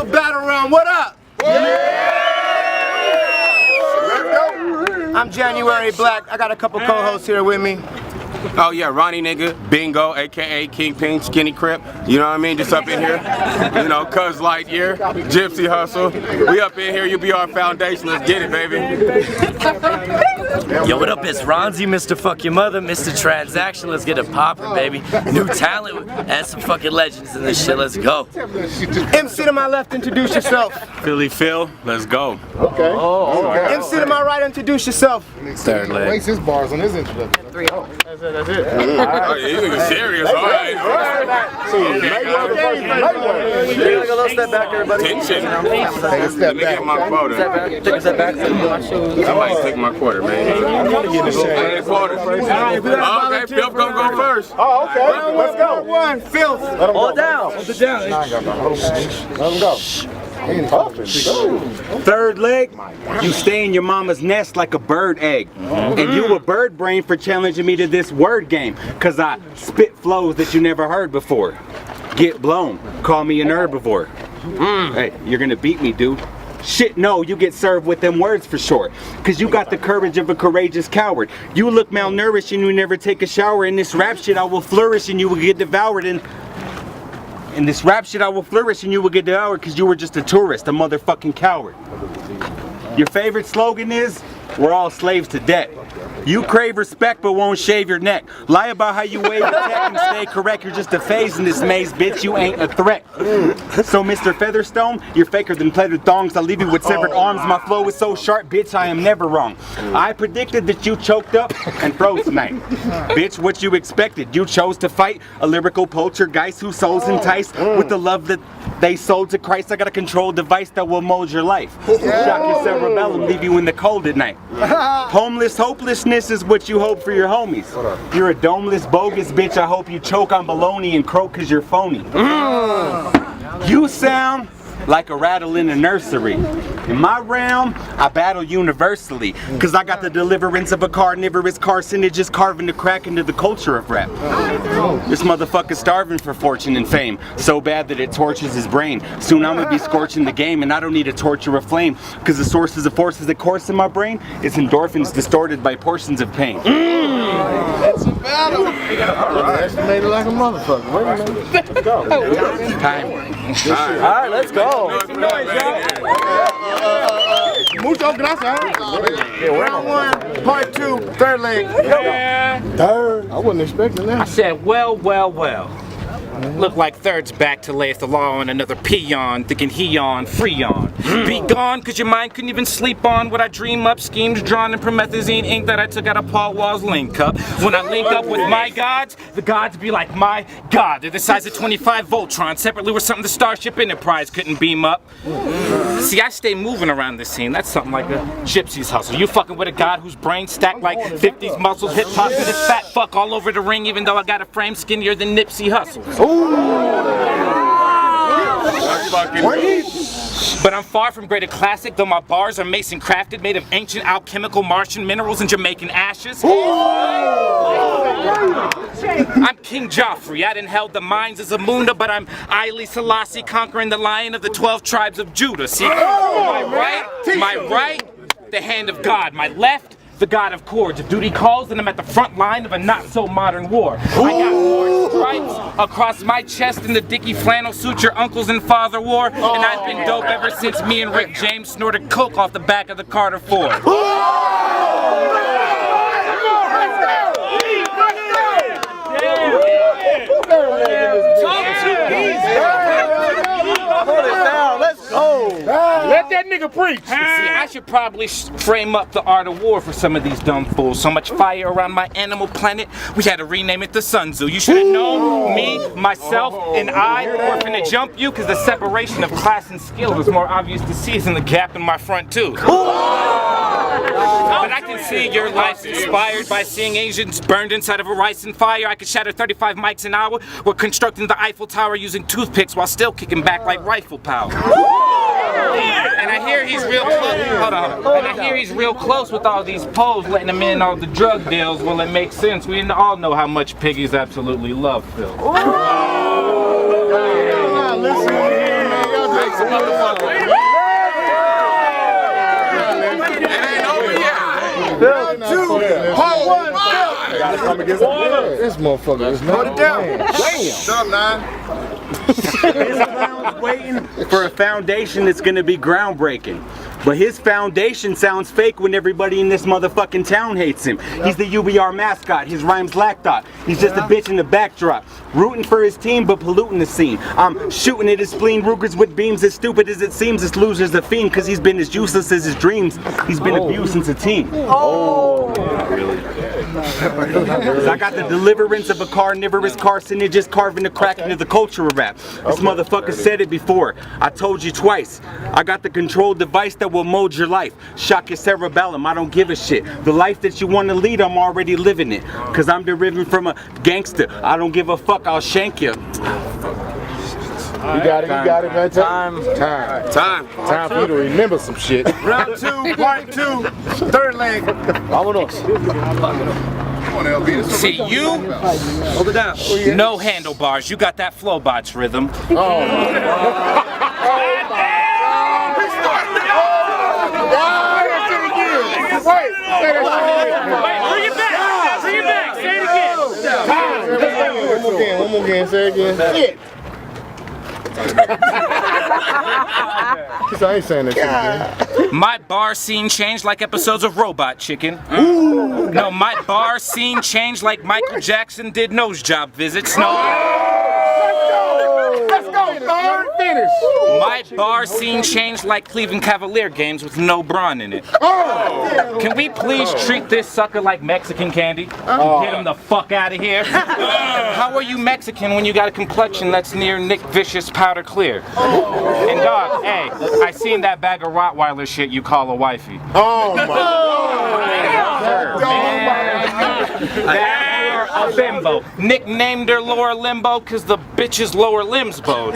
the battle round. What up? I'm January Black. I got a couple co-hosts here with me. Oh yeah, Ronnie nigga, Bingo, aka Kingpin, Skinny Crip, you know what I mean, just up in here, you know, Cuz Lightyear, Gypsy Hustle, we up in here, you be our foundation, let's get it, baby. Yo, what up, it's Ronzi, Mr. Fuck Your Mother, Mr. Transaction, let's get it poppin', baby. New talent and some fucking legends in this shit, let's go. MC to my left, introduce yourself. Philly Phil, let's go. Okay. MC to my right, introduce yourself. ThirdLeg. Waste his bars on his introduction. That's it. Oh, yeah, you niggas serious, alright. Take a little step back, everybody. Tension. Take a Let step me back. get my quota. Take a step back. I might take my quarter, man. Quarter. Okay, Phil gonna go first. Oh, okay. Let's go. One, Philth. All down. Let him go. Third leg, you stay in your mama's nest like a bird egg. And you a bird brain for challenging me to this word game. Cause I spit flows that you never heard before. Get blown, call me an herbivore. Hey, you're gonna beat me, dude. Shit, no, you get served with them words for sure. Cause you got the courage of a courageous coward. You look malnourished and you never take a shower. In this rap shit I will flourish and you will get devoured. In this rap shit I will flourish and you will get devoured cause you were just a tourist, a motherfucking coward. Your favorite slogan is, we're all slaves to debt. You crave respect but won't shave your neck. Lie about how you wave your tech and stay correct. You're just a phase in this maze, bitch, you ain't a threat. So Mr. Featherstone, you're faker than pleated thongs. I'll leave you with severed arms. My flow is so sharp, bitch, I am never wrong. I predicted that you choked up and froze tonight. Bitch, what you expected? You chose to fight a lyrical poltergeist whose soul's enticed with the love that they sold to Christ. I got a control device that will mold your life. Shock your cerebellum, leave you in the cold at night. Homeless hopelessness is what you hope for your homies. You're a domeless, bogus bitch. I hope you choke on baloney and croak cause you're phony. You sound like a rattle in a nursery. In my realm, I battle universally. Cause I got the deliverance of a carnivorous carcinogen carving the crack into the culture of rap. This motherfucker's starving for fortune and fame. So bad that it tortures his brain. Soon I'm gonna be scorching the game and I don't need a torture of flame. Cause the sources of forces that course in my brain is endorphins distorted by portions of pain. It's a battle. Estimated like a motherfucker. Wait a minute. Let's go. Time. Alright, let's go. Mucho gracias. Round one, part two, ThirdLeg. Third. I wasn't expecting I that. said, well. Look like Third's back to layeth the law on another peon, thinking he on, free on. Be gone, cause your mind couldn't even sleep on what I dream up, schemes drawn in promethazine ink that I took out of Paul Wall's link cup. When I link up with my gods, the gods be like my god. They're the size of 25 Voltron, separately with something the Starship Enterprise couldn't beam up. See, I stay moving around this scene. That's something like a gypsy's hustle. You fucking with a god whose brain stacked like 50s muscles, hip hop to this fat fuck all over the ring, even though I got a frame skinnier than Nipsey Hussle. But I'm far from great a classic, though my bars are mason crafted, made of ancient alchemical Martian minerals and Jamaican ashes. I'm King Joffrey. I done held the mines of Zamunda, but I'm Haile Selassie conquering the lion of the 12 tribes of Judah. See, my right, the hand of God. My left, the god of chords. If duty calls, then I'm at the front line of a not-so-modern war. I got more stripes across my chest than the dicky flannel suit your uncles and father wore, and I've been dope ever since me and Rick James snorted coke off the back of the Carter Ford. Let's go. Let that nigga preach. See, I should probably frame up the art of war for some of these dumb fools. So much fire around my animal planet, we had to rename it the Sun Zoo. You should have known me, myself, and I were finna jump you because the separation of class and skill was more obvious to see than the gap in my front tooth. But I can see your life's inspired by seeing Asians burned inside of a rice and fire. I could shatter 35 mics an hour. We're constructing the Eiffel Tower using toothpicks while still kicking back like rifle power. And I hear he's real close. Hold on. And I hear he's real close with all these poles, letting them in all the drug deals. Well, it makes sense. We all know how much piggies absolutely love Phil. It's a motherfucker. It ain't over yet. Round 2, part 1, this motherfucker is not. Put it down. Shut up, 9. This clown's waiting for a foundation that's gonna be groundbreaking. But his foundation sounds fake when everybody in this motherfucking town hates him. He's the UBR mascot, his rhymes lacked thought. He's just a bitch in the backdrop. Rooting for his team but polluting the scene. I'm shooting at his spleen, Rugers with beams. As stupid as it seems, this loser's a fiend, cause he's been as useless as his dreams. He's been abused since a teen. Not really. I got the deliverance of a carnivorous carcinogen carving the crack into the culture of rap. This motherfucker said it before. I told you twice. I got the control device that will mold your life. Shock your cerebellum, I don't give a shit. The life that you want to lead, I'm already living it. Cause I'm deriving from a gangster. I don't give a fuck, I'll shank you. You got it, man. Time for you to remember some shit. Round 2, part 2, third leg. Vámonos. See, you, no handlebars. You got that Flowbots rhythm. Wait, Bring it back. Say it again. One more again, say it again. Shit. I ain't saying that shit again. My bar scene changed like episodes of Robot Chicken. No, my bar scene changed like Michael Jackson did nose job visits. No. Let's go, third finish. My bar scene changed like Cleveland Cavalier games with no Braun in it. Can we please treat this sucker like Mexican candy? Get him the fuck out of here. How are you Mexican when you got a complexion that's near Nick Vicious powder clear? And dog, hey, I seen that bag of Rottweiler shit you call a wifey. Oh my God. A bimbo. Nicknamed her Lower Limbo cause the bitch's lower limbs bowed.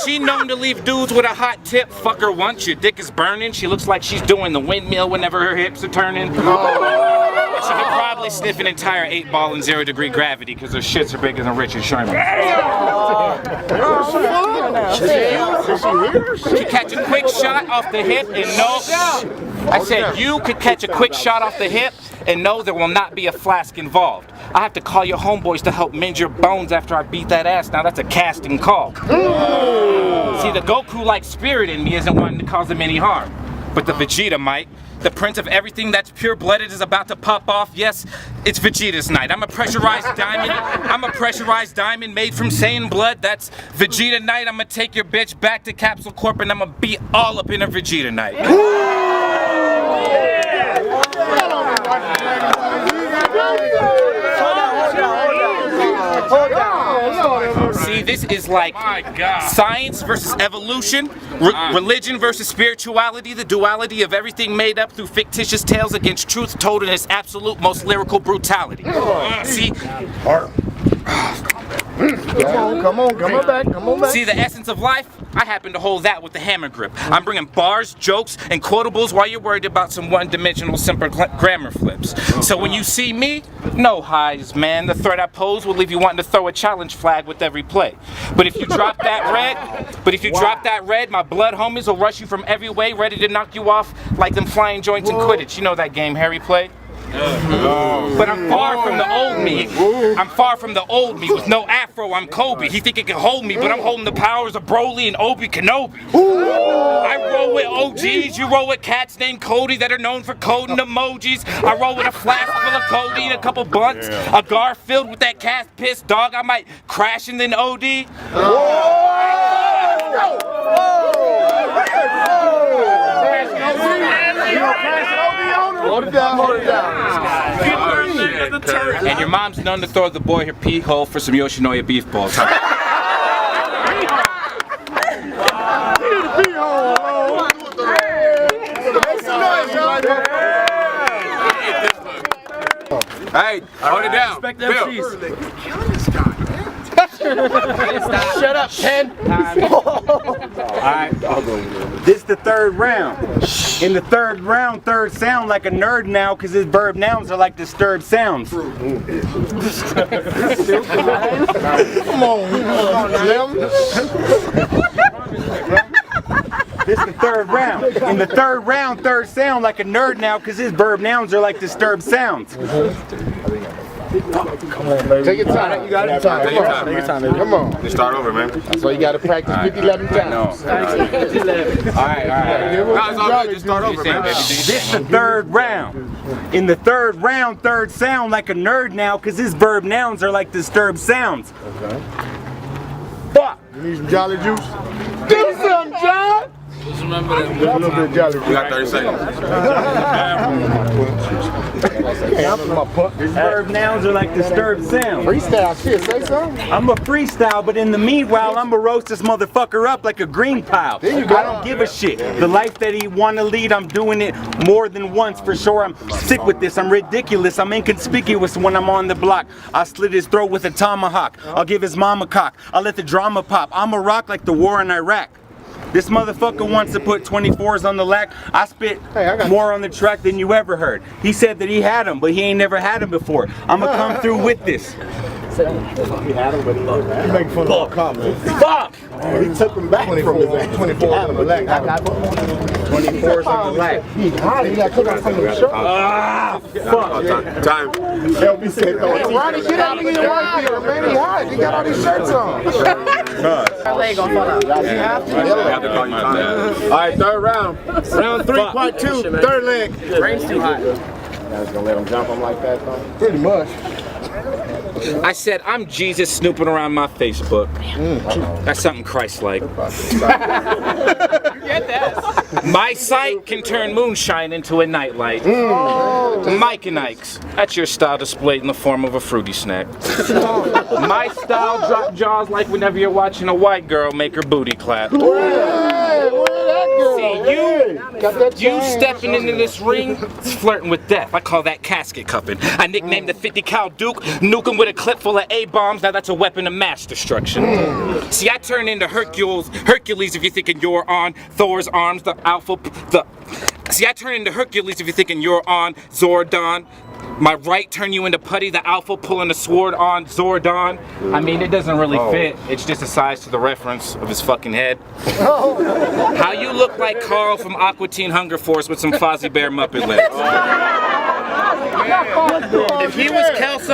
She known to leave dudes with a hot tip. Fuck her once, your dick is burning. She looks like she's doing the windmill whenever her hips are turning. She could probably sniff an entire 8-ball in 0-degree gravity because her shits are bigger than Richard Sherman. She could catch a quick shot off the hip and know. I said you could catch a quick shot off the hip and know there will not be a flask involved. I have to call your homeboys to help mend your bones after I beat that ass. Now that's a casting call. See, the Goku-like spirit in me isn't wanting to cause him any harm. But the Vegeta might. The prince of everything that's pure-blooded is about to pop off. Yes, it's Vegeta's night. I'm a pressurized diamond. I'm a pressurized diamond made from Saiyan blood. That's Vegeta night. I'm gonna take your bitch back to Capsule Corp and I'm gonna be all up in her Vegeta night. See, this is like science versus evolution, religion versus spirituality, the duality of everything made up through fictitious tales against truth told in its absolute most lyrical brutality. See, Come on back. See, the essence of life, I happen to hold that with the hammer grip. I'm bringing bars, jokes, and quotables while you're worried about some one-dimensional simple grammar flips. So when you see me, no highs, man. The threat I pose will leave you wanting to throw a challenge flag with every play. But if you drop that red, my blood homies will rush you from every way, ready to knock you off like them flying joints in Quidditch. You know that game Harry played? But I'm far from the old me. I'm far from the old me. With no afro, I'm Kobe. He think it can hold me, but I'm holding the powers of Broly and Obi Kenobi. I roll with OGs, you roll with cats named Cody that are known for coding emojis. I roll with a flask full of codeine, a couple blunts, a gar filled with that cat piss, dog. I might crash and then OD. Hold it down. And your mom's known to throw the boy her pee hole for some Yoshinoya beef balls. Huh? Hey, hold it down. Phil. Shut up, Ken. Alright, this the third round. In the third round, third sound like a nerd now because his verb nouns are like disturbed sounds. Come on, Slim. This the third round. In the third round, third sound like a nerd now, cause his verb nouns are like disturbed sounds. Take your time. You got it. Take your time, man. Come on. Just start over, man. That's why you got to practice 11 times. Alright. Just start over, man. This the third round. In the third round, third sound like a nerd now, cause his verb nouns are like disturbed sounds. Fuck! You need some Jolly Juice? Do some, John! Just remember that. A little bit of Jolly Juice. We got 30 seconds. His verb nouns are like disturbed sounds. Freestyle shit, say something. I'm a freestyle, but in the meanwhile, I'm going to roast this motherfucker up like a green pile. There you go. I don't give a shit. The life that he want to lead, I'm doing it more than once for sure. I'm sick with this. I'm ridiculous. I'm inconspicuous when I'm on the block. I slit his throat with a tomahawk. I'll give his mom a cock. I'll let the drama pop. I'm a rock like the war in Iraq. This motherfucker wants to put 24s on the lack. I spit more on the track than you ever heard. He said that he had them, but he ain't never had them before. I'ma come through with this. He had him, but he making fun of all comments. Fuck! He took them back from his ass. 24 on the leg. 24s on the lack. He got took out some of the shirt. Ah, fuck. Time. LB said, Ronnie, get out of here, man. He hot. He got all these shirts on. Our leg gonna fall out. I have to call you time. All right, third round. Round 3, part 2, third leg. Brain's too hot. Guys gonna let him jump him like that, though? Pretty much. I said, I'm Jesus snooping around my Facebook. That's something Christ-like. My sight can turn moonshine into a nightlight. Mike and Ike's. That's your style displayed in the form of a fruity snack. My style drop jaws like whenever you're watching a white girl make her booty clap. See, you stepping into this ring, it's flirting with death. I call that casket cupping. I nicknamed the 50 cal Duke, nuke him with a clip full of A-bombs. Now that's a weapon of mass destruction. See, I turn into Hercules if you're thinking you're on Thor's arms, See, I turn into Hercules if you're thinking you're on Zordon. My right turn you into Putty, the alpha pulling a sword on Zordon. I mean, it doesn't really fit. It's just a size to the reference of his fucking head. How you look like Carl from Aqua Teen Hunger Force with some Fozzie Bear Muppet legs. If he was Kelso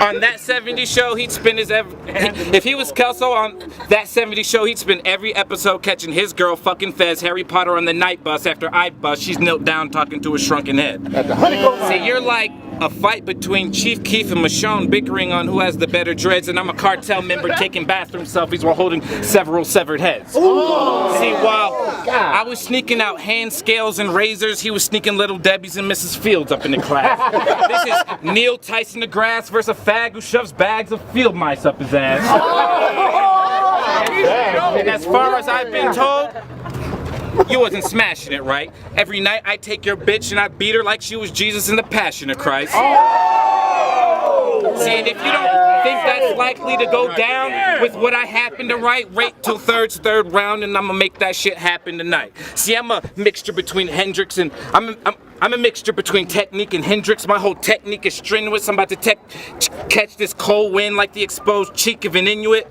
on that 70s show, he'd spend if he was Kelso on that 70s show, he'd spend every episode catching his girl fucking Fez Harry Potter on the night bus. After I bust, she's knelt down talking to a shrunken head. See, you're like a fight between Chief Keef and Michonne bickering on who has the better dreads, and I'm a cartel member taking bathroom selfies while holding several severed heads. See, while I was sneaking out hand scales and razors, he was sneaking Little Debbie's and Mrs. Fields up in the class. This is Neil Tyson DeGrasse versus a fag who shoves bags of field mice up his ass. And as far as I've been told, you wasn't smashing it right. Every night I take your bitch and I beat her like she was Jesus in the Passion of Christ. See, and if you don't think that's likely to go down with what I happen to write, wait till third round and I'm gonna make that shit happen tonight. See, I'm a mixture between Hendrix and I'm a mixture between technique and Hendrix. My whole technique is strenuous. I'm about to catch this cold wind like the exposed cheek of an Inuit.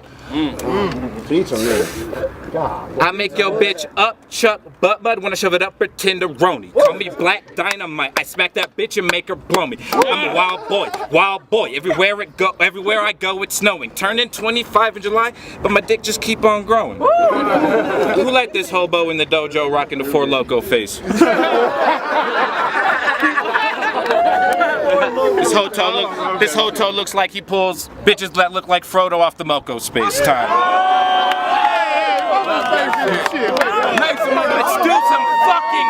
I make your bitch up, chuck, butt bud when I shove it up her tenderoni. Call me Black Dynamite. I smack that bitch and make her blow me. I'm a wild boy. Everywhere I go, it's snowing. Turned in 25 in July, but my dick just keep on growing. Who let this hobo in the dojo rocking the Four Loko face? This hoto looks like he pulls bitches that look like Frodo off the Moko space time. Let's do some fucking